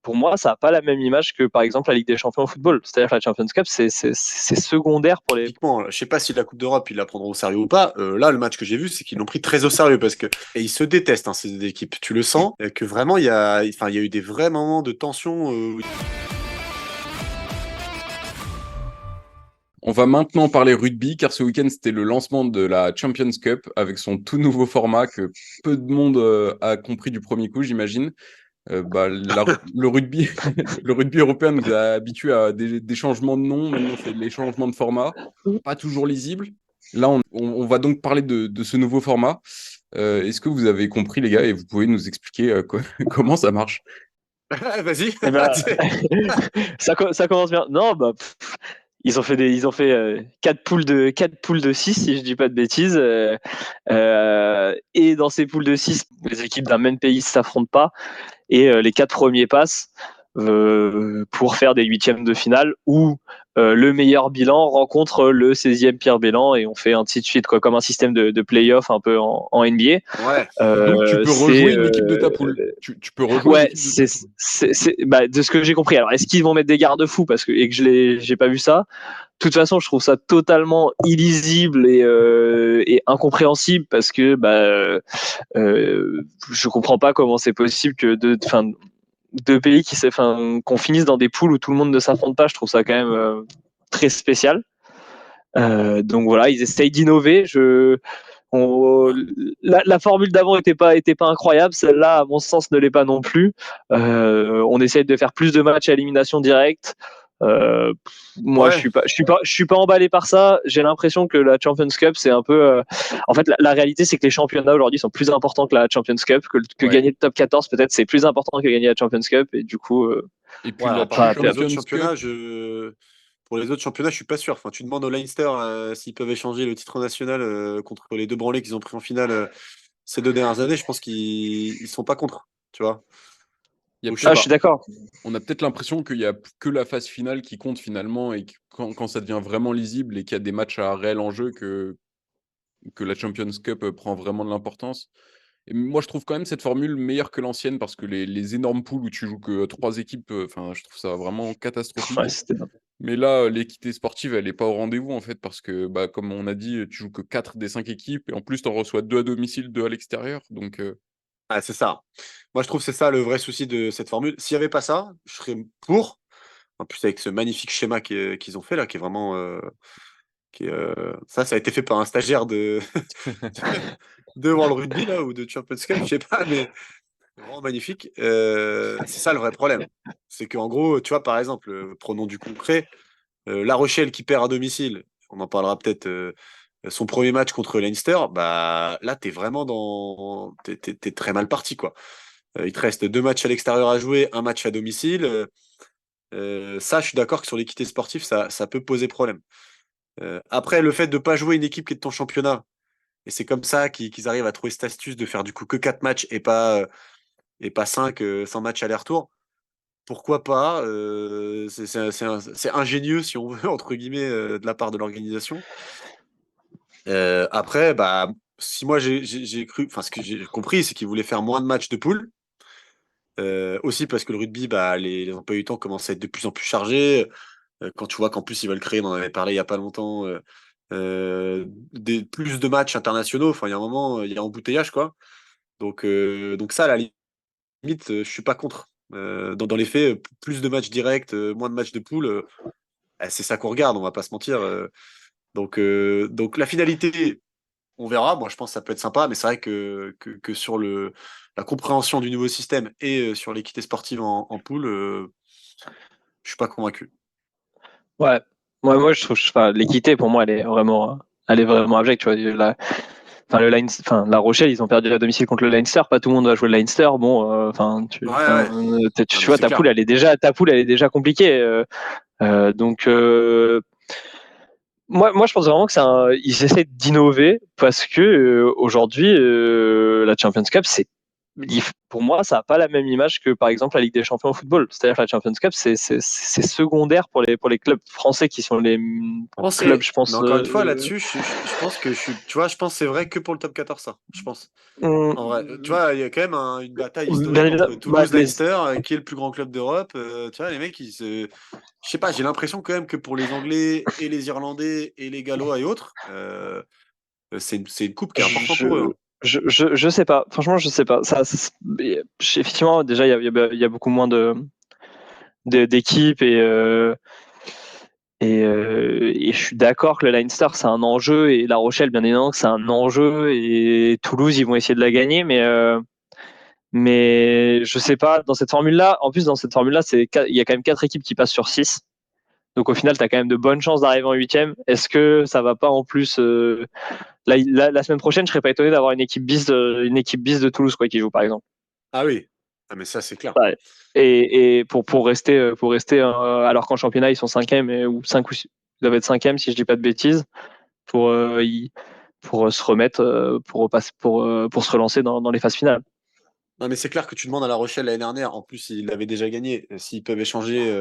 pour moi, ça n'a pas la même image que, par exemple, la Ligue des Champions au football. C'est-à-dire que la Champions Cup, c'est secondaire pour les... Typiquement, je sais pas si la Coupe d'Europe, ils la prendront au sérieux ou pas. Là, le match que j'ai vu, c'est qu'ils l'ont pris très au sérieux et ils se détestent, hein, ces deux équipes. Tu le sens, que vraiment, il y a eu des vrais moments de tension. On va maintenant parler rugby, car ce week-end, c'était le lancement de la Champions Cup avec son tout nouveau format que peu de monde a compris du premier coup, j'imagine. Le rugby, le rugby européen nous a habitués à des changements de nom. Maintenant, c'est les changements de format, pas toujours lisibles. Là, on va donc parler de ce nouveau format. Est-ce que vous avez compris, les gars, et vous pouvez nous expliquer comment ça marche? Vas-y. Eh ben, ça commence bien. Non, bah, ils ont fait 4 poules de 6, si je dis pas de bêtises. Et dans ces poules de 6, les équipes d'un même pays s'affrontent pas. Et les 4 premiers passent pour faire des huitièmes de finale où le meilleur bilan rencontre le 16e pire bilan, et on fait ainsi de suite, quoi, comme un système de play-off un peu en NBA. Ouais. Donc, tu peux rejouer une équipe de ta poule. Tu peux rejouer une Ouais, équipe de ta poule. bah, de ce que j'ai compris. Alors, est-ce qu'ils vont mettre des garde-fous et que j'ai pas vu ça? De toute façon, je trouve ça totalement illisible et incompréhensible, parce que je comprends pas comment c'est possible que deux pays qu'on finisse dans des poules où tout le monde ne s'affronte pas. Je trouve ça quand même très spécial. Donc voilà, ils essayent d'innover. La formule d'avant était pas incroyable. Celle-là, à mon sens, ne l'est pas non plus. On essaye de faire plus de matchs à élimination directe. Moi, Ouais. je suis pas emballé par ça. J'ai l'impression que la Champions Cup, c'est un peu. En fait, la réalité, c'est que les championnats aujourd'hui sont plus importants que la Champions Cup. Que Ouais. gagner le top 14, peut-être, c'est plus important que gagner la Champions Cup. Et du coup, Et puis Ouais, la alors, par contre, pour les autres Champions championnats, Cup, je suis pas sûr. Enfin, tu demandes au Leinster s'ils peuvent échanger le titre national contre les deux branlés qu'ils ont pris en finale ces 2 dernières années. Je pense qu'ils sont pas contre, tu vois. il y a Donc, je sais je peut-être suis pas. d'accord. on a peut-être l'impression qu'il y a que la phase finale qui compte finalement, et que quand ça devient vraiment lisible et qu'il y a des matchs à réel enjeu, que la Champions Cup prend vraiment de l'importance. Et moi, je trouve quand même cette formule meilleure que l'ancienne, parce que les énormes poules où tu joues que 3 équipes, enfin, je trouve ça vraiment Ouais, catastrophique. c'était... Mais là, l'équité sportive, elle est pas au rendez-vous en fait, parce que, bah, comme on a dit, tu joues que 4 des 5 équipes, et en plus, tu en reçois 2 à domicile, 2 à l'extérieur. Donc, Ah, c'est ça. Moi, je trouve que c'est ça le vrai souci de cette formule. S'il n'y avait pas ça, je serais pour. En plus, avec ce magnifique schéma qu'ils ont fait là, qui est vraiment. Ça a été fait par un stagiaire devant le rugby là, ou de Champions Cup, je sais pas, mais vraiment magnifique. C'est ça le vrai problème. C'est qu'en gros, tu vois, par exemple, prenons du concret, La Rochelle qui perd à domicile, on en parlera peut-être, son premier match contre Leinster, bah là, t'es vraiment dans. T'es très mal parti, quoi. Il te reste 2 matchs à l'extérieur à jouer, un match à domicile. Ça, je suis d'accord que sur l'équité sportive, ça peut poser problème. Après, le fait de ne pas jouer une équipe qui est de ton championnat, et c'est comme ça qu'ils arrivent à trouver cette astuce de faire du coup que 4 matchs et pas 5 sans match aller-retour. Pourquoi pas? C'est ingénieux, si on veut, entre guillemets, de la part de l'organisation. Après, bah, si moi j'ai cru, enfin, ce que j'ai compris, c'est qu'ils voulaient faire moins de matchs de poule. Aussi parce que le rugby, bah, les emplois du temps commencent à être de plus en plus chargés. Quand tu vois qu'en plus ils veulent créer, on en avait parlé il y a pas longtemps, plus de matchs internationaux. Enfin, il y a un moment, il y a embouteillage, quoi. Donc ça, à la limite, je suis pas contre. Dans les faits, plus de matchs directs, moins de matchs de poule, c'est ça qu'on regarde, on va pas se mentir. Donc la finalité, on verra. Moi, je pense que ça peut être sympa, mais c'est vrai que sur la compréhension du nouveau système et sur l'équité sportive en poule, je suis pas convaincu. Ouais. Moi, je trouve, enfin, l'équité, pour moi, elle est vraiment abjecte. Tu vois, la Rochelle, ils ont perdu à domicile contre le Leinster. Pas tout le monde va jouer le Leinster. Bon, Ouais, ouais. Non, tu mais vois, c'est clair. ta poule, elle est déjà compliquée. Donc, moi, je pense vraiment que ils essaient d'innover, parce que aujourd'hui, la Champions Cup, c'est pour moi, ça n'a pas la même image que par exemple la Ligue des Champions au football. C'est-à-dire que la Champions Cup, c'est secondaire pour les clubs français qui sont les clubs, je Mais pense. encore une fois, là-dessus, je pense que tu vois, je pense que c'est vrai que pour le top 14, ça. Je pense. En vrai, tu vois, il y a quand même une bataille Bien historique entre évidemment, bah, Toulouse et Leinster, qui est le plus grand club d'Europe. Tu vois, les mecs, je sais pas, j'ai l'impression quand même que pour les Anglais et les Irlandais et les Gallois et autres, c'est une coupe qui est importante je, pour eux, hein. je sais pas. Franchement, je sais pas. Effectivement, déjà, il y a beaucoup moins d'équipes et je suis d'accord que le Leinster c'est un enjeu et La Rochelle bien évidemment que c'est un enjeu et Toulouse ils vont essayer de la gagner mais je sais pas dans cette formule là en plus dans cette formule là il y a quand même 4 équipes qui passent sur 6 donc au final tu as quand même de bonnes chances d'arriver en huitième. Est-ce que ça va pas en plus la semaine prochaine je serais pas étonné d'avoir une équipe bis de Toulouse quoi qui joue par exemple. Ah oui, ah, mais ça, c'est clair. Ouais. Et pour rester alors qu'en championnat ils sont cinquième ou 5 ou 6, ils doivent être cinquième si je dis pas de bêtises pour pour se remettre pour se relancer dans les phases finales. Non, mais c'est clair que tu demandes à La Rochelle l'année dernière, en plus, ils l'avaient déjà gagné. S'ils peuvent échanger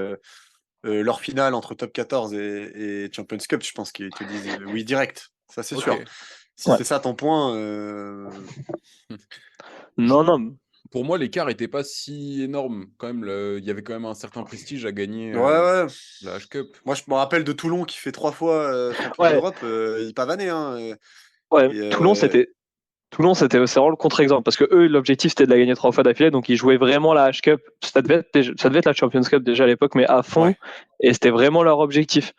leur finale entre top 14 et Champions Cup, je pense qu'ils te disent oui direct. Ça, c'est sûr. Ok. Si Ouais. c'est ça ton point, Non, non. Pour moi, l'écart était pas si énorme. Quand même, il y avait quand même un certain prestige à gagner ouais, ouais. la H-Cup. Moi, je me rappelle de Toulon qui fait 3 fois champion Ouais, d'Europe. Il pavannait, hein. ouais. Et, Toulon, c'est vraiment le contre-exemple parce que eux, l'objectif c'était de la gagner 3 fois d'affilée, donc ils jouaient vraiment la H-Cup. Ça devait être la Champions Cup déjà à l'époque, mais à fond, ouais. et c'était vraiment leur objectif.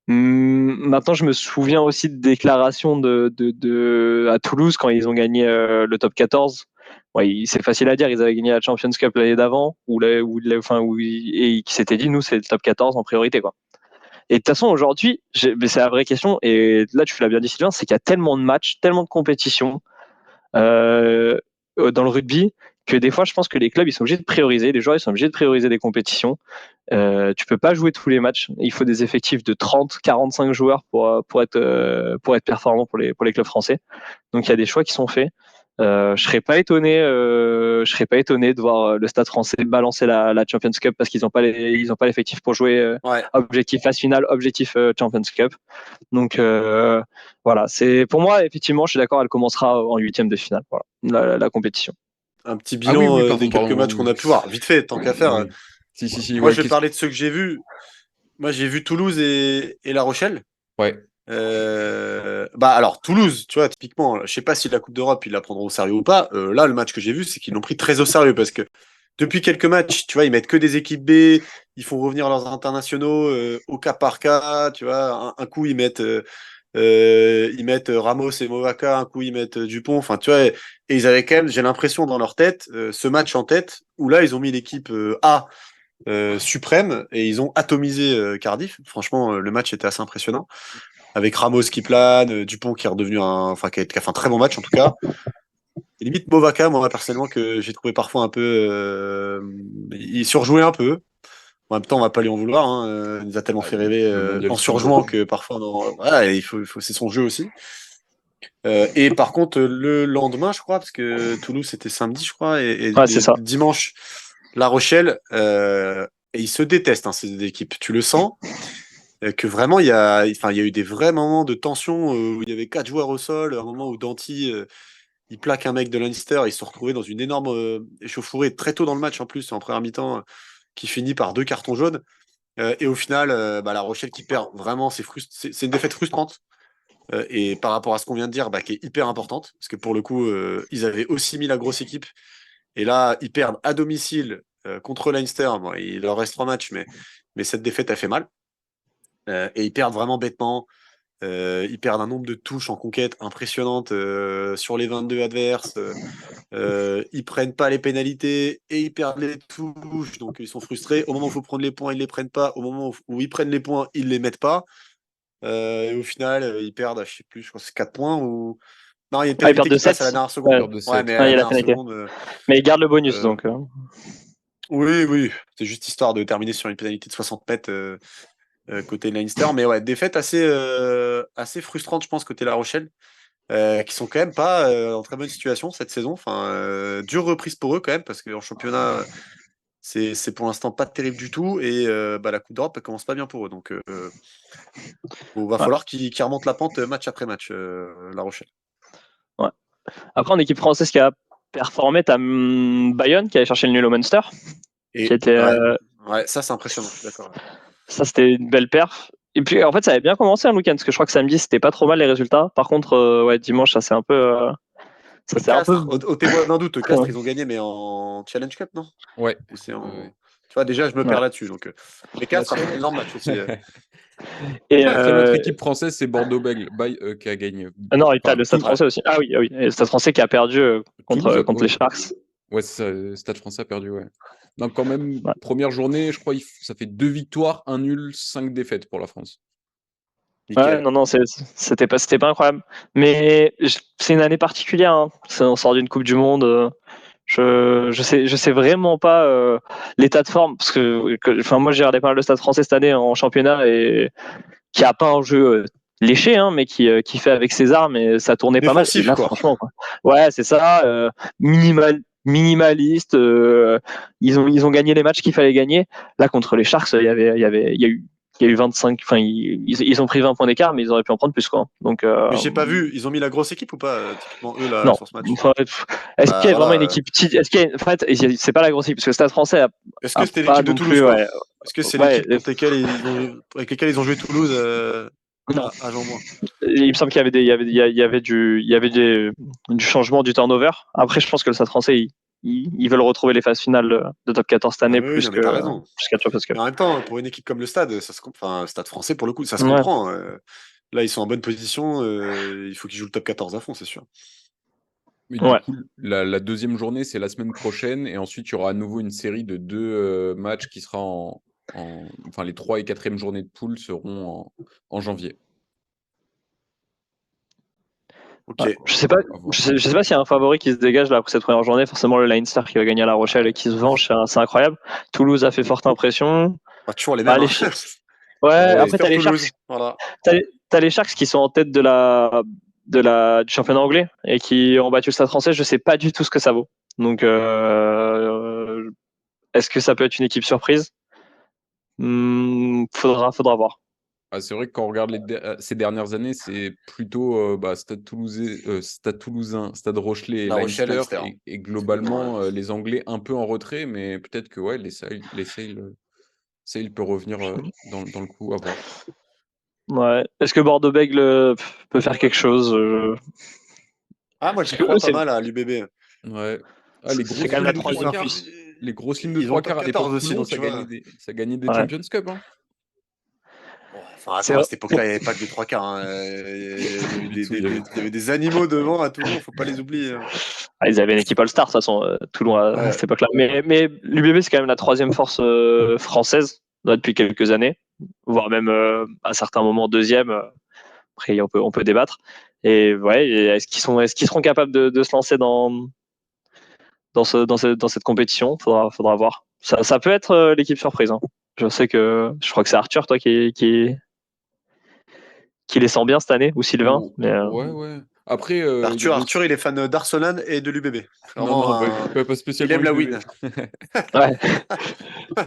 Maintenant, je me souviens aussi de déclarations à Toulouse quand ils ont gagné le top 14. Ouais, c'est facile à dire, ils avaient gagné la Champions Cup l'année d'avant, et qui s'étaient dit, nous, c'est le top 14 en priorité, quoi. Et de toute façon, aujourd'hui, mais c'est la vraie question, et là, tu l'as bien dit, Sylvain, c'est qu'il y a tellement de matchs, tellement de compétitions euh, dans le rugby que des fois, je pense que les clubs, ils sont obligés de prioriser, les joueurs, ils sont obligés de prioriser des compétitions. Tu peux pas jouer tous les matchs. Il faut des effectifs de 30, 45 joueurs pour être performant pour les clubs français. Donc il y a des choix qui sont faits. Je serais pas étonné de voir le Stade Français balancer la Champions Cup parce qu'ils ils ont pas l'effectif pour jouer Ouais. objectif phase finale, objectif Champions Cup. Donc voilà, c'est pour moi effectivement, je suis d'accord, elle commencera en huitième de finale. Voilà, la compétition. Un petit Ah oui, bilan oui, des pardon, quelques matchs qu'on pardon. a pu voir. Vite fait, tant qu'à faire. Oui. Si, si, si, Moi, ouais, je vais parler de ceux que j'ai vus. Moi, j'ai vu Toulouse et La Rochelle. ouais. Bah alors Toulouse, tu vois, typiquement, je sais pas si la Coupe d'Europe ils la prendront au sérieux ou pas. Là, le match que j'ai vu, c'est qu'ils l'ont pris très au sérieux parce que depuis quelques matchs, tu vois, ils mettent que des équipes B, ils font revenir leurs internationaux au cas par cas, tu vois. Un coup ils mettent Ramos et Movaca, un coup ils mettent Dupont. Enfin, tu vois, et ils avaient quand même, j'ai l'impression dans leur tête, ce match en tête où là ils ont mis l'équipe A suprême et ils ont atomisé Cardiff. Franchement, le match était assez impressionnant avec Ramos qui plane, Dupont qui est redevenu qui a fait un très bon match en tout cas. Et limite Movaca, moi personnellement, que j'ai trouvé parfois un peu. Il surjouait un peu. En même temps, on va pas lui en vouloir, hein. Il nous a tellement Ah, fait rêver le mondial en football. surjouant que parfois, non, voilà, c'est son jeu aussi. Et par contre, le lendemain, je crois, parce que Toulouse c'était samedi, je crois, Ouais, c'est ça. dimanche, La Rochelle, et ils se détestent, hein, ces deux équipes. Tu le sens. Que vraiment il y a eu des vrais moments de tension où il y avait 4 joueurs au sol, un moment où Danty il plaque un mec de Leinster, ils se sont retrouvés dans une énorme échauffourée très tôt dans le match en plus en première mi-temps qui finit par 2 cartons jaunes. Et au final, bah, La Rochelle qui perd vraiment, c'est une défaite frustrante. Et par rapport à ce qu'on vient de dire, bah, qui est hyper importante parce que pour le coup ils avaient aussi mis la grosse équipe et là ils perdent à domicile contre Leinster. Bon, il leur reste 3 matchs, mais cette défaite a fait mal. Et ils perdent vraiment bêtement. Ils perdent un nombre de touches en conquête impressionnante sur les 22 adverses. Ils prennent pas les pénalités et ils perdent les touches. Donc ils sont frustrés. Au moment où il faut prendre les points, ils les prennent pas. Au moment où ils prennent les points, ils les mettent pas. Et au final, ils perdent, je sais plus, je crois que c'est 4 points ou. Non, il y a une Ah, ils pénalité perdent de qui passe à la 7. dernière Ouais. seconde. Perte de Ouais, 7. mais à Ah, il la y a la dernière pénalité. seconde. Mais ils gardent le bonus Euh, donc. oui, oui. C'est juste histoire de terminer sur une pénalité de 60 mètres côté Leinster. Mais ouais, défaite assez frustrante, je pense, côté La Rochelle. qui sont quand même pas en très bonne situation cette saison. Enfin, dure reprise pour eux quand même, parce qu'en championnat, c'est pour l'instant pas terrible du tout. Et la Coupe d'Europe, elle commence pas bien pour eux. Donc, il va Ouais, falloir qu'ils remontent la pente match après match, La Rochelle. ouais. Après, en équipe française qui a performé, t'as Bayonne qui allait chercher le nul au Munster. Qui Et était, ouais, ça, c'est impressionnant, je suis d'accord. Ouais. ça, c'était une belle perf. Et puis, en fait, ça avait bien commencé un week-end, parce que je crois que samedi, c'était pas trop mal les résultats. Par contre, ouais, dimanche, ça s'est un peu. Ça Et s'est un peu. Castres, au témoin d'un doute, Castres, ils ont gagné, mais en Challenge Cup, non? Ouais. Ou c'est en... Ouais. Tu vois, déjà, je me Ouais. perds là-dessus. Donc, mais Bah, Castres a fait un énorme match aussi. Et Après, l'autre équipe française, c'est Bordeaux-Bègles qui a gagné. non, t'as Enfin, le Stade français aussi. Ah oui, ah oui. Et le Stade français qui a perdu Toulouse, contre les Sharks. ouais, c'est ça, Stade français a perdu, ouais. Donc, quand même, Ouais. première journée, je crois, ça fait 2 victoires, 1 nul, 5 défaites pour la France. Ouais, Nickel. non, c'était pas incroyable. Mais c'est une année particulière. Hein. On sort d'une Coupe du Monde. Je sais vraiment pas l'état de forme parce que moi j'ai regardé pas mal le Stade français cette année en championnat et qui a pas un jeu léché hein, mais qui fait avec ses armes et ça tournait pas mal et Défensif, là quoi. franchement quoi. Ouais, c'est ça minimaliste ils ont gagné les matchs qu'il fallait gagner. Là contre les Sharks, il y a eu 25 enfin ils ont pris 20 points d'écart mais ils auraient pu en prendre plus quoi. Donc Mais j'ai pas vu, ils ont mis la grosse équipe ou pas, typiquement, eux, là, non. sur ce match? Enfin, est-ce qu'il Bah y a vraiment une voilà. équipe est-ce qu'il y a, en fait, c'est pas la grosse équipe parce que le Stade français Est-ce que a c'était pas l'équipe de non Toulouse, plus quoi? ouais, Est-ce que c'est ouais l'équipe avec laquelle ils ont joué Toulouse non. à Jean-Bouin? Il me semble qu'il y avait du changement du turnover. Après, je pense que le Stade français, ils veulent retrouver les phases finales de top 14 cette Ah année oui, non, mais t'as raison. plus qu'à parce que Mais en même temps, pour une équipe comme le Stade, enfin, Stade français, pour le coup, ça se ouais. comprend. Là, ils sont en bonne position. Il faut qu'ils jouent le top 14 à fond, c'est sûr. Mais du Ouais. coup, la deuxième journée, c'est la semaine prochaine. Et ensuite, il y aura à nouveau une série de 2 matchs qui sera enfin, les 3 et 4e journées de poule seront en janvier. Ok. Ouais. Je sais pas, À voir. je sais pas s'il y a un favori qui se dégage là après cette première journée. Forcément, le Leinster qui va gagner à La Rochelle et qui se venge, c'est incroyable. Toulouse a fait forte impression. Pas toujours les Ah, mêmes, hein. ouais, Ouais. après Leinster, Toulouse. Voilà. t'as les Sharks qui sont en tête du championnat anglais et qui ont battu le Stade français. Je sais pas du tout ce que ça vaut. Donc, est-ce que ça peut être une équipe surprise? Faudra voir. Ah, c'est vrai que quand on regarde ces dernières années, c'est plutôt Stade Toulousain, Stade Rochelais et La Rochelle, Leinster, Leinster. et Ouais. globalement les Anglais un peu en retrait, mais peut-être que ouais, Sale peut revenir dans le coup à voir. Ouais. Est-ce que Bordeaux-Bègles peut faire quelque chose? Ah, moi, Parce j'y que eux, crois pas mal à l'UBB. Ouais. Ah, c'est quand même la troisième puce. les grosses lignes de Ils ont trois le top quarts à l'époque 14 aussi, Toulon, donc tu vois. ça gagnait des Ouais. Champions Cup, hein. Ouais, enfin, C'est attends, à cette époque-là, il n'y avait pas que des trois quarts. Hein. Il y avait Du tout, il y avait il y tout. avait des animaux devant à Toulon, faut pas les oublier. Hein. Ils avaient une équipe All-Star, de toute façon, Toulon à Ouais. cette époque-là. Mais l'UBB, c'est quand même la troisième force française depuis quelques années, voire même à certains moments deuxième. Après, on peut débattre. Et ouais, est-ce qu'ils seront capables de se lancer dans cette compétition? Faudra voir. Ça peut être l'équipe surprise. Hein. Je crois que c'est Arthur, toi, qui les sent bien cette année, ou Sylvain. Oh, Mais, ouais, ouais. Après, il y Arthur, avait Arthur, aussi. il est fan d'Arsenal et de l'UBB. Non, Vraiment, non, pas il spécialement aime la l'UBB. win. ouais.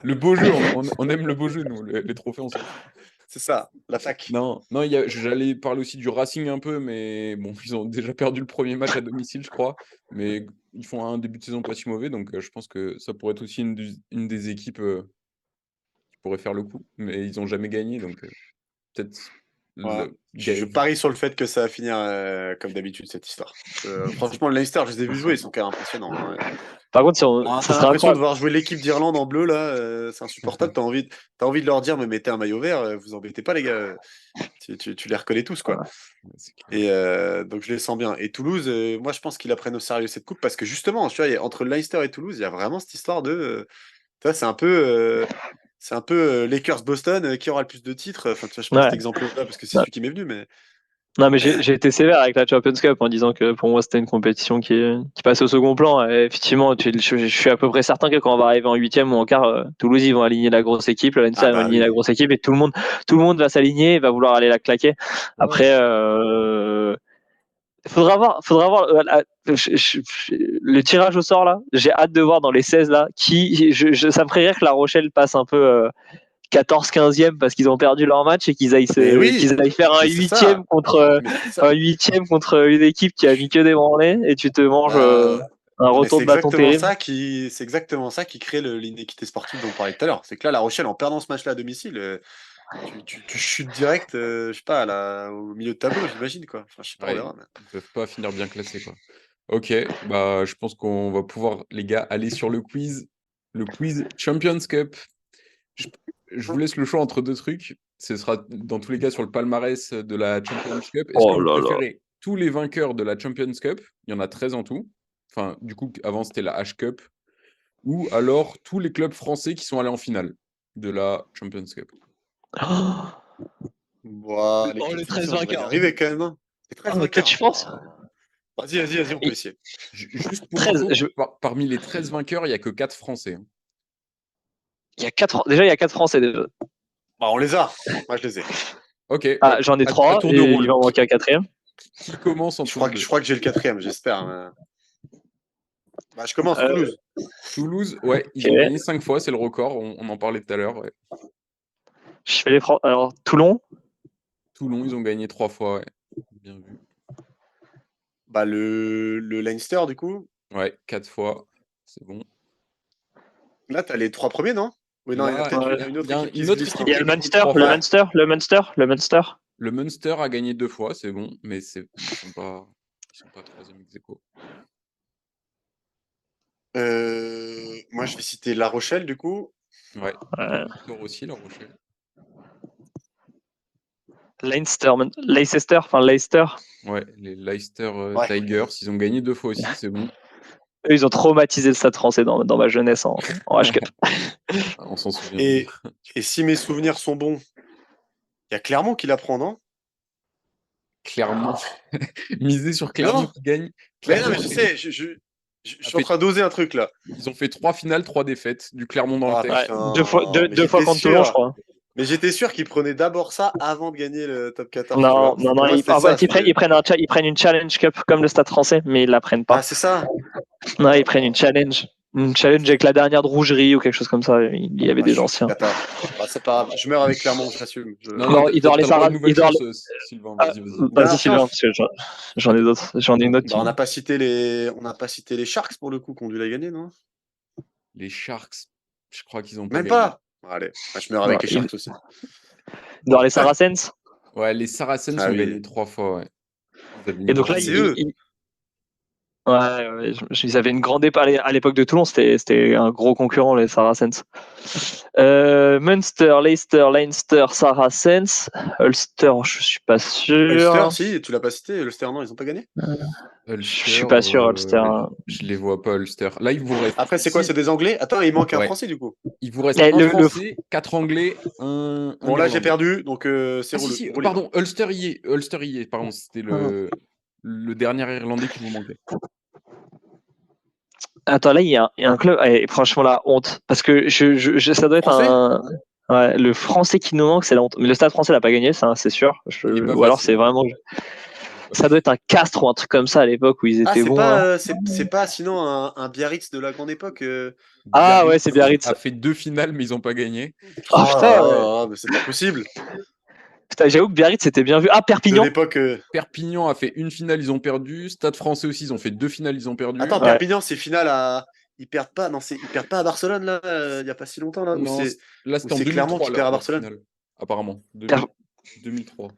Le beau jeu, on aime le beau jeu, nous. Les trophées, on s'en fout. C'est ça, l'attaque. Non, non, j'allais parler aussi du Racing un peu, mais bon, ils ont déjà perdu le premier match à domicile, je crois. Mais ils font un début de saison pas si mauvais, donc je pense que ça pourrait être aussi une des équipes qui pourrait faire le coup. Mais ils n'ont jamais gagné, donc peut-être Voilà. le Je parie sur le fait que ça va finir comme d'habitude, cette histoire. Franchement, le Leinster, je les ai vus jouer, ils sont quand même impressionnants. Hein. Par contre, ça T'as serait l'impression de incroyable. voir jouer l'équipe d'Irlande en bleu, là, c'est insupportable. T'as envie de leur dire, mais mettez un maillot vert, vous embêtez pas, les gars. Tu les reconnais tous, quoi. c'est clair. Et donc, je les sens bien. Et Toulouse, moi, je pense qu'ils la prennent au sérieux, cette coupe, parce que justement, tu vois, entre le Leinster et Toulouse, il y a vraiment cette histoire de. Tu vois, c'est un peu Lakers-Boston, qui aura le plus de titres. Enfin, tu vois, je prends Ouais. cet exemple-là parce que c'est celui qui m'est venu, mais. Non, mais j'ai été sévère avec la Champions Cup en disant que pour moi c'était une compétition qui passe au second plan. Et effectivement, je suis à peu près certain que quand on va arriver en huitième ou en quart, Toulouse ils vont aligner la grosse équipe, le Leinster Ah, ils vont bah aligner la oui. grosse équipe et tout le monde va s'aligner et va vouloir aller la claquer. Ouais, Après, Faudra voir le tirage au sort là. J'ai hâte de voir dans les 16 là ça me ferait rire que La Rochelle passe un peu 14-15e parce qu'ils ont perdu leur match et qu'ils aillent faire un mais c'est ça. Mais c'est ça. huitième contre une équipe qui a mis que des branlées et tu te manges un Non, mais retour de bâton terrible. c'est exactement ça qui crée l'inéquité sportive dont on parlait tout à l'heure. C'est que là, La Rochelle, en perdant ce match-là à domicile, tu chutes direct, je sais pas, là, au milieu de tableau, j'imagine, quoi. Enfin, je sais pas, on Ouais, verra. Mais... ils peuvent pas finir bien classés, quoi. Ok, bah je pense qu'on va pouvoir, les gars, aller sur le quiz Champions Cup. Je, je vous laisse le choix entre deux trucs. Ce sera dans tous les cas sur le palmarès de la Champions Cup. Est-ce que Oh vous là là. préférez tous les vainqueurs de la Champions Cup? Il y en a 13 en tout. Enfin, du coup, avant c'était la H Cup. Ou alors tous les clubs français qui sont allés en finale de la Champions Cup. Bon, les Oh, clubs les français, 13 on devrait y vainqueurs. arriver quand même. Hein. Les 13 Ah, vainqueurs. tu penses Vas-y, on peut essayer. Juste pour 13, info, parmi les 13 vainqueurs, il n'y a que 4 Français. Hein. Déjà, il y a 4 Français déjà. Bah, on les a. Moi, je les ai. Ok. Ah, j'en ai 3 tour et de il rôle. va en manquer un quatrième. Qui commence entre vous deux? Je crois que j'ai le quatrième, j'espère. Mais... Bah, je commence, Toulouse. Toulouse, ouais, ils Ok. ont gagné 5 fois, c'est le record, on en parlait tout à l'heure. Ouais. Je fais les Alors, Toulon. Toulon, ils ont gagné 3 fois, ouais. Bien vu. Bah, le Leinster, du coup. Ouais, 4 fois, c'est bon. Là, t'as les 3 premiers, non? Oui, non, il y a Là, peut-être une autre équipe qui se glisse. Il y a le Munster, trois le fois. Munster, le Munster, le Munster. Le Munster a gagné 2 fois, c'est bon, mais ils sont pas troisième ex aequo. Moi, je vais citer La Rochelle, du coup. Ouais, Victor aussi, La Rochelle. Leicester. Ouais, les Leicester Tigers, ils ont gagné 2 fois aussi, c'est bon. Eux, ils ont traumatisé le Stade français dans ma jeunesse en H Cup. On s'en souvient. Et si mes souvenirs sont bons, il y a Clermont qui la prend, non? Clermont. Miser sur Clermont qui gagne. Mais non, mais je sais, je suis en train d'oser un truc là. Ils ont fait 3 finales, 3 défaites. Du Clermont dans le texte. Ouais, deux fois contre Toulon, je crois. Mais j'étais sûr qu'ils prenaient d'abord ça avant de gagner le top 14. Non, ils prennent une Challenge Cup comme le Stade français, mais ils la prennent pas. Ah, c'est ça. Non, ils prennent une challenge. Une challenge avec la dernière de Rougerie ou quelque chose comme ça. Il y avait des anciens. Bah, c'est pas grave. Je meurs avec Clermont, j'assume. Non, il doit les Saracens. Sylvain, vas-y. Vas-y, Sylvain, parce que j'en ai d'autres. J'en ai une autre. Bah, on n'a pas cité les Sharks pour le coup, qui ont dû la gagner, non? Les Sharks, je crois qu'ils ont pas Même gagné. pas. Allez, je meurs avec les Sharks aussi. Dans les Saracens. Ouais, les Saracens ont gagné 3 fois, ouais. Et donc là, ils avaient une grande épée à l'époque de Toulon, c'était un gros concurrent, les Saracens. Munster, Leicester, Leinster, Saracens, Ulster, je suis pas sûr. Ulster, si, tu l'as pas cité. Ulster, non, ils ont pas gagné. Ulster, je suis pas sûr, Ulster. Je les vois pas, Ulster. Là, il vous reste. Après, c'est quoi? C'est des Anglais? Attends, il manque un Français du coup. Il vous reste un Français, 4 Anglais, un. Bon, là, j'ai perdu, donc c'est roulé. Si, pardon, Ulster y est. Pardon, c'était le dernier Irlandais qui vous manquait. Attends, là, il y a un club, et franchement, la honte. Parce que ça doit être un. Ouais, le français qui nous manque, c'est la honte. Mais le Stade français l'a pas gagné, ça, c'est sûr. Ou alors, c'est vraiment. Ça doit être un Castres ou un truc comme ça à l'époque où ils étaient bons. C'est pas sinon un Biarritz de la grande époque. Ouais, c'est Biarritz. A fait 2 finales, mais ils n'ont pas gagné. Oh putain, mais c'est pas possible. Putain, j'avoue que Biarritz c'était bien vu. Ah, Perpignan. De l'époque. Perpignan a fait 1 finale, ils ont perdu. Stade français aussi, ils ont fait 2 finales, ils ont perdu. Attends, Perpignan, c'est finale à. Ils perdent pas à Barcelone là, il y a pas si longtemps là. Non, là c'était en 2003, Clermont qui perd à Barcelone. Finale, apparemment. 2003.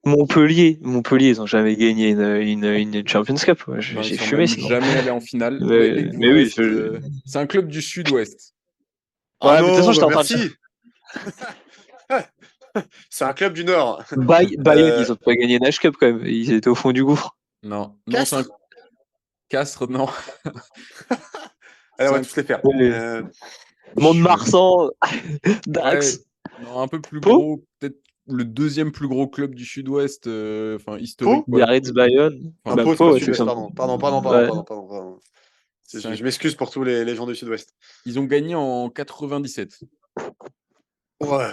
Montpellier, ils ont jamais gagné une Champions Cup. J'ai fumé. Ils sont jamais allé en finale. Mais oui, c'est un club du Sud-Ouest. Ouais, mais de toute façon, je t'entends. Merci. C'est un club du Nord. Bayonne, ils ont pas gagné une H Cup quand même. Ils étaient au fond du gouffre. Non, Castres, non. Allez, on va tous les faire. Mont-de-Marsan, Dax. Ouais, non, un peu plus gros, peut-être le deuxième plus gros club du Sud-Ouest, historique. Biarritz, Bayonne. Pardon. Je m'excuse pour tous les gens du Sud-Ouest. Ils ont gagné en 97. Ouais.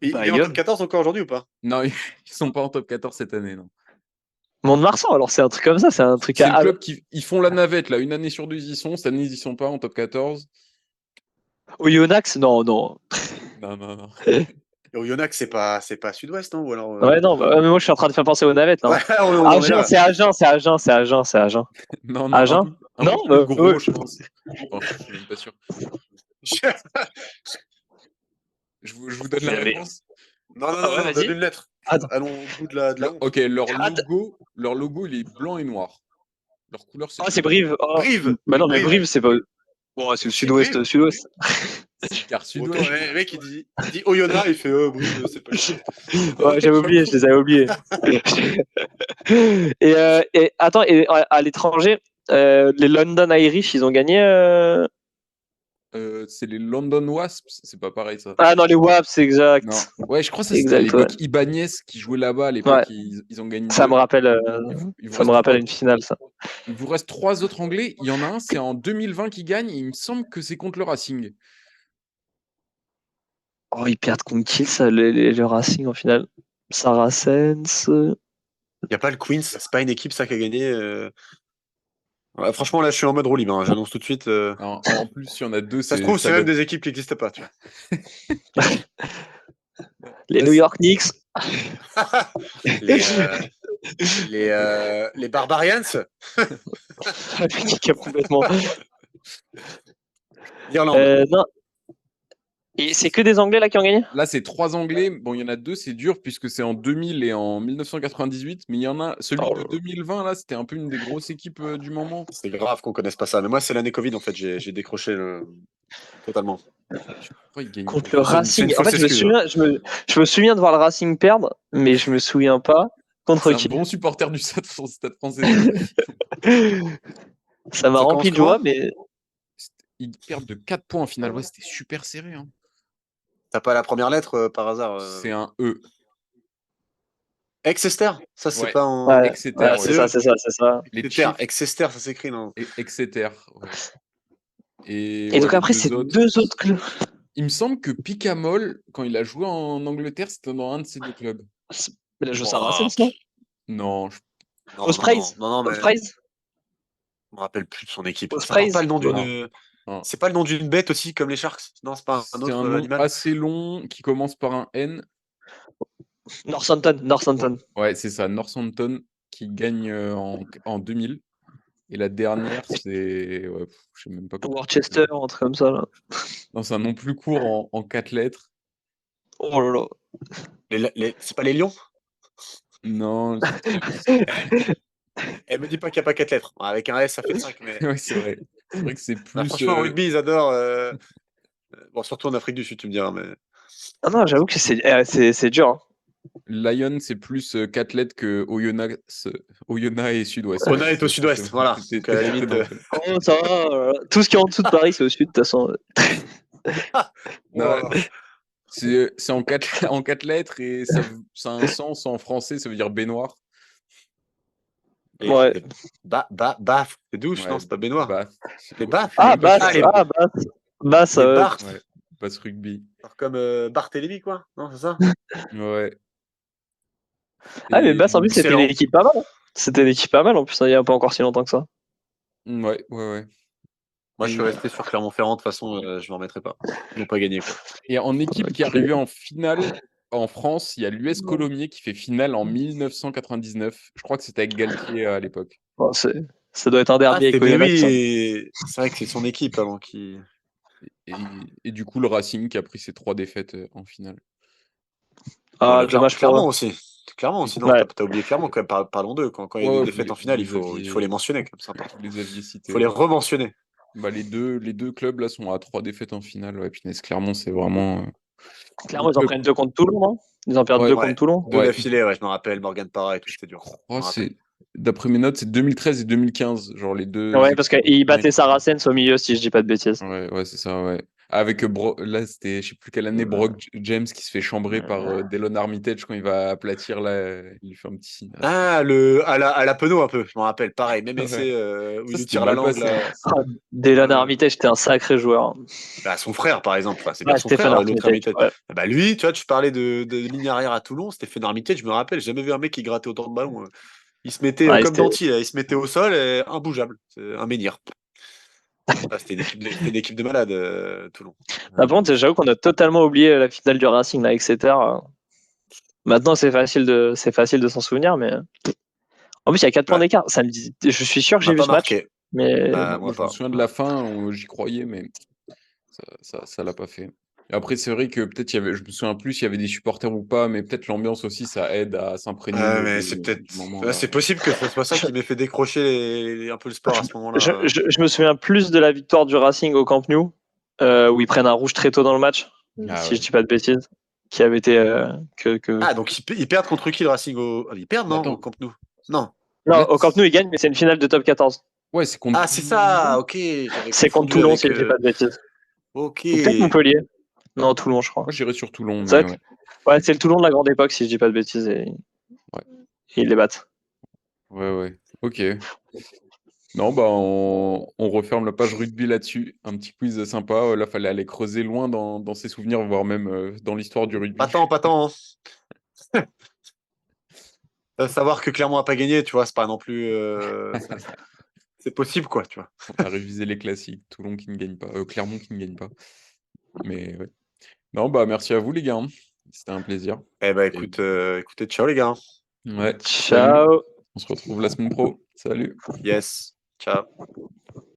Il est en top 14 encore aujourd'hui ou pas? Non, ils sont pas en top 14 cette année, non. Mont-de-Marsan, alors c'est un truc comme ça, c'est un truc C'est à. le club qui ils font la navette, là. Une année sur deux, ils y sont. Cette année, ils y sont pas en top 14. Oyonnax, non. Non, non. Et Oyonnax, c'est pas Sud-Ouest, non? Ou alors, Ouais, non, mais moi je suis en train de faire penser aux navettes. Hein. Ouais, on en est Agen, là. c'est Agen, c'est Agen, c'est Agen, c'est Agen. Non, Agen? un Non, peu plus bah, gros, ouais. je pense. Enfin, je suis même pas sûr. Je vous donne la Mais- réponse. Non, Ah ouais, vas-y. donne une lettre. Attends. Allons au bout de la honte. Ok, leur logo, il est blanc et noir. Leur couleur, c'est Ah, c'est Brive. Oh. Brive. Bah non, mais Brive. Brive, c'est pas. Bon, c'est le sud-ouest, Brive. sud-ouest. c'est car Autant, sud-ouest. le mec, il dit Oyonnax, il fait Brive, c'est pas chier. Ouais, j'avais oublié, je les avais oubliés. Et attends, et à l'étranger, les London Irish, ils ont gagné. C'est les London Wasps, c'est pas pareil ça. Ah non, les Waps, c'est exact. Non. Ouais, je crois que ça c'était Exact, à l'époque Ibanez qui jouait là-bas à l'époque. Ouais. Ils ont gagné. Ça me rappelle, Il vous ça me reste rappelle trois- une finale, ça. Il vous reste 3 autres Anglais. Il y en a un, c'est en 2020 qui gagne. Il me semble que c'est contre le Racing. Oh, ils perdent contre qui, ça, le Racing en finale? Saracens. Il n'y a pas le Queens, c'est pas une équipe ça qui a gagné. Ouais, franchement, là, je suis en mode roue libre. Hein. J'annonce tout de suite. En plus, il y en a deux. Ça se trouve, c'est même doit- des équipes qui n'existent pas. Tu vois. Les Là, New York Knicks. les Barbarians, Le mec a complètement. l'Irlande. Non. Et c'est que des Anglais là qui ont gagné? Là, c'est 3 Anglais. Bon, il y en a 2, c'est dur puisque c'est en 2000 et en 1998. Mais il y en a celui Oh de là. 2020 là, c'était un peu une des grosses équipes du moment. C'est grave qu'on connaisse pas ça. Mais moi, c'est l'année Covid, en fait. J'ai décroché totalement. Je crois qu'ils gagnent. Contre le C'est une Racing. En fausse fait, je me excuse, souviens, je me souviens de voir le Racing perdre, mais je me souviens pas contre C'est un qui. bon supporter du Stade français. Ça m'a Ça rempli commence de joie, comment mais Ils perdent de 4 points en finale. Ouais, c'était super serré. Hein. T'as pas la première lettre par hasard C'est un E. Exeter. Ça, c'est Ouais. pas en. ouais, Exeter, ouais, ouais. c'est ça, c'est ça, c'est ça. Les Exeter. Chiefs Exeter, ça s'écrit, non? et Exeter. Ouais. Et, Et ouais, donc les après, deux c'est autres. deux autres clubs. Il me semble que Picamol, quand il a joué en Angleterre, c'était dans un de ces deux clubs. Il a joué Oh. Saracens, non? Non, Non, Ospreys. non, mais Ospreys. je me rappelle plus de son équipe. C'est Ospreys. pas le nom d'une. non. C'est pas le nom d'une bête aussi, comme les Sharks? Non, c'est pas un C'est autre un nom animal? assez long qui commence par un N. Northampton. Ouais, c'est ça, Northampton qui gagne en 2000. Et la dernière, c'est. Ouais, je sais même pas comment. Worcester, un truc comme ça, là. Non, c'est un nom plus court en 4 lettres. Oh là là. C'est pas les Lions? Non, Elle me dit pas qu'il n'y a pas 4 lettres. Avec un S, ça fait 5. Mais... ouais, c'est vrai. C'est vrai que c'est plus. franchement, en rugby, ils adorent. Bon, surtout en Afrique du Sud, tu me diras. Mais... Ah non, j'avoue que c'est dur. Hein. Lion, c'est plus 4 lettres que Oyonnax et Sud-Ouest. Ona est au sud-ouest, voilà. Donc, à la limite, Oh, ça va. Tout ce qui est en dessous de Paris, c'est au sud, de toute façon. Non, c'est en 4 lettres et ça a un sens en français, ça veut dire baignoire. Ouais. Baf, c'est douche, Ouais, non? C'est pas baignoire. Bath. Les Baf. Ah, même pas Basse. sûr. Ah, Basse. Basse. Les Bart. Ouais, Bath rugby. Alors, comme Barthélémy, quoi. Non, c'est ça? Ouais. Ah, mais Et- Basse, en plus, c'était une excellent. équipe pas mal. Hein. C'était une équipe pas mal, en plus, il n'y a pas encore si longtemps que ça. Ouais. Moi, je suis resté sur Clermont-Ferrand. De toute façon, je m'en remettrai pas. Ils n'ont pas gagné. Quoi. Et en équipe qui est arrivée en finale en France, il y a l'US Colomiers qui fait finale en 1999. Je crois que c'était avec Galtier à l'époque. Bon, ça doit être un derby avec mais Oyonnax. Hein. oui, c'est vrai que c'est son équipe avant qui. Et du coup, le Racing qui a pris ses 3 défaites en finale. Ah, Bon, dommage pour Clermont eux. aussi. Clermont aussi, non, Ouais. t'as oublié Clermont quand même. Parlons d'eux. Quand il y a Ouais, des défaites en finale, il faut les mentionner comme ça. Vous les aviez cités. Il faut les rementionner. Bah, les deux clubs là sont à 3 défaites en finale. Ouais, punaise, Clermont, c'est vraiment. Clairement, ils en prennent 2 contre Toulon, non? Ils en perdent Ouais, 2 ouais. contre Toulon. 2 Ouais. d'affilée, ouais, je me rappelle. Morgan Parra et tout, c'était dur. Oh, d'après mes notes, c'est 2013 et 2015, genre les deux. Ouais, parce qu'ils battaient Saracens au milieu, si je dis pas de bêtises. Ouais, c'est ça, ouais. Avec là, c'était, je sais plus quelle année, Brock James qui se fait chambrer par Delon Armitage quand il va aplatir là, il lui fait un petit signe. Ah, à la Penaud un peu, je me rappelle. Pareil, même essai où il lui tire la langue. Delon Armitage, c'était un sacré joueur. Bah, son frère, par exemple. Enfin, c'est bien son Stéphane frère, l'autre Armitage. Armitage. Bah, lui, tu vois, tu parlais de ligne arrière à Toulon, Stéphane Armitage, je me rappelle, j'ai jamais vu un mec qui grattait autant de ballons. Il se mettait Ouais, comme Danty, là, il se mettait au sol, et imbougeable. C'est un menhir. Ah, c'était une équipe de malades, Toulon. Par contre, j'avoue qu'on a totalement oublié la finale du Racing là, avec Exeter. Maintenant, c'est facile de s'en souvenir, mais en plus, il y a 4 points Ouais. d'écart. Je suis sûr que On j'ai n'a vu pas ce match, marqué. mais Ah, Moi, moi je me pas. souviens de la fin, j'y croyais, mais ça l'a pas fait. Et après, c'est vrai que peut-être je me souviens plus s'il y avait des supporters ou pas, mais peut-être l'ambiance aussi, ça aide à s'imprégner Mais c'est peut-être. du moment Ouais, là. c'est possible que ce soit ça je, qui m'ait fait décrocher un peu le sport je, à ce moment-là. je me souviens plus de la victoire du Racing au Camp Nou, où ils prennent un rouge très tôt dans le match, Ah si je ouais. dis pas de bêtises, qui avait été que... Ah, donc ils perdent contre qui le Racing Ils perdent, non, au Attends, Camp Nou? Non. Non, là, au Camp Nou, ils gagnent, mais c'est une finale de top 14. ouais, c'est contre Ah, c'est ça, Toulon. ok, j'avais C'est contre confondu Toulon, avec. si je dis pas de bêtises. Ok. Ou peut-être Montpellier. Non, Toulon, je Moi, crois. j'irais sur Toulon, C'est mais vrai ouais. ouais, c'est le Toulon de la grande époque, si je dis pas de bêtises, et Ouais, ils les battent. ouais, ouais. Ok. Non, bah, on referme la page rugby là-dessus. Un petit quiz sympa. Là, fallait aller creuser loin dans ses souvenirs, voire même dans l'histoire du Pas rugby. tant, pas tant, hein. Savoir que Clermont a pas gagné, tu vois, c'est pas non plus. C'est possible, quoi, tu vois. On a révisé les classiques. Toulon qui ne gagne pas. Clermont qui ne gagne pas. Mais ouais. Non, bah, merci à vous, les gars, hein. C'était un plaisir. Eh ben, Et écoutez, ciao, les gars. ouais, salut. Ciao. On se retrouve la semaine pro. Salut. Yes. Ciao.